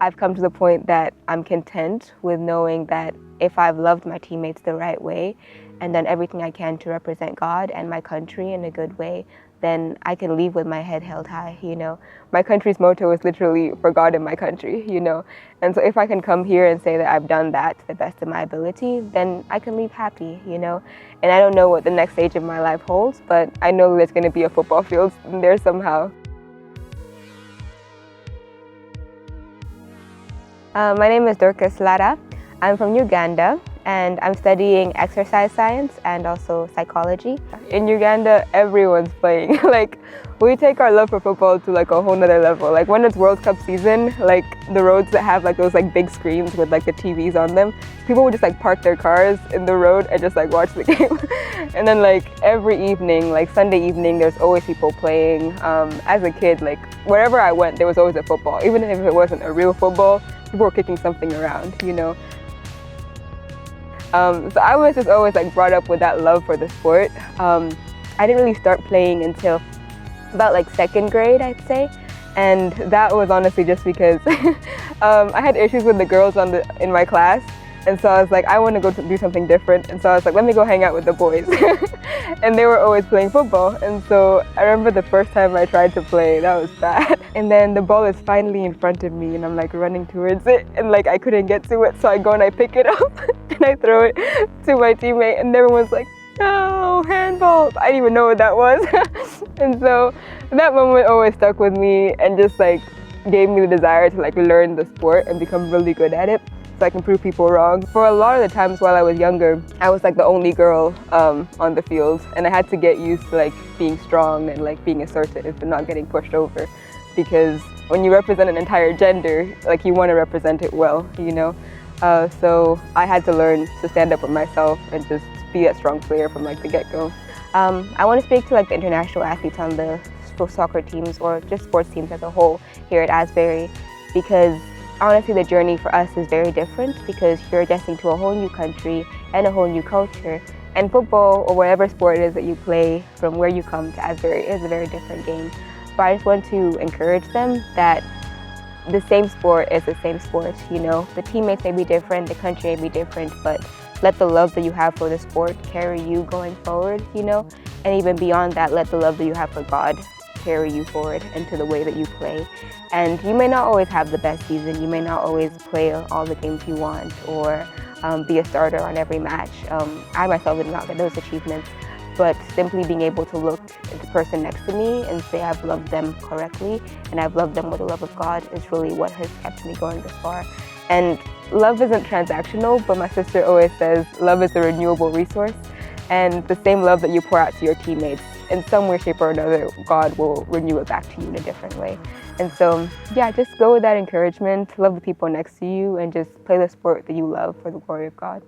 I've come to the point that I'm content with knowing that if I've loved my teammates the right way and done everything I can to represent God and my country in a good way, then I can leave with my head held high, you know. My country's motto is literally for God and my country, you know. And so if I can come here and say that I've done that to the best of my ability, then I can leave happy, you know. And I don't know what the next stage of my life holds, but I know there's going to be a football field there somehow. My name is DORCUS LARA. I'm from Uganda and I'm studying exercise science and also psychology. In Uganda, everyone's playing. Like, we take our love for football to like a whole nother level. Like when it's World Cup season, like the roads that have like those like big screens with like the TVs on them, people would just like park their cars in the road and just like watch the game. And then like every evening, like Sunday evening, there's always people playing. As a kid, like wherever I went, there was always a football. Even if it wasn't a real football, people were kicking something around, you know. So I was just always like brought up with that love for the sport. I didn't really start playing until about like second grade, I'd say. And that was honestly just because I had issues with the girls in my class. And so I was like, I want to go do something different. And so I was like, let me go hang out with the boys. And they were always playing football. And so I remember the first time I tried to play, that was bad. And then the ball is finally in front of me and I'm like running towards it and like I couldn't get to it. So I go and I pick it up and I throw it to my teammate and everyone's like, no, handball. I didn't even know what that was. And so that moment always stuck with me and just like gave me the desire to like learn the sport and become really good at it, so I can prove people wrong. For a lot of the times while I was younger, I was like the only girl on the field, and I had to get used to like being strong and like being assertive and not getting pushed over, because when you represent an entire gender, like you want to represent it well, you know. So I had to learn to stand up for myself and just be a strong player from like the get-go. I want to speak to like the international athletes on the soccer teams or just sports teams as a whole here at Asbury, because honestly, the journey for us is very different because you're adjusting to a whole new country and a whole new culture. And football or whatever sport it is that you play from where you come to Asbury is a very different game. But I just want to encourage them that the same sport is the same sport, you know. The teammates may be different, the country may be different, but let the love that you have for the sport carry you going forward, you know. And even beyond that, let the love that you have for God carry you forward into the way that you play. And you may not always have the best season, you may not always play all the games you want or be a starter on every match. I myself did not get those achievements, but simply being able to look at the person next to me and say I've loved them correctly and I've loved them with the love of God is really what has kept me going this far. And love isn't transactional, but my sister always says love is a renewable resource, and the same love that you pour out to your teammates, in some way, shape, or another, God will renew it back to you in a different way. And so, yeah, just go with that encouragement, love the people next to you, and just play the sport that you love for the glory of God.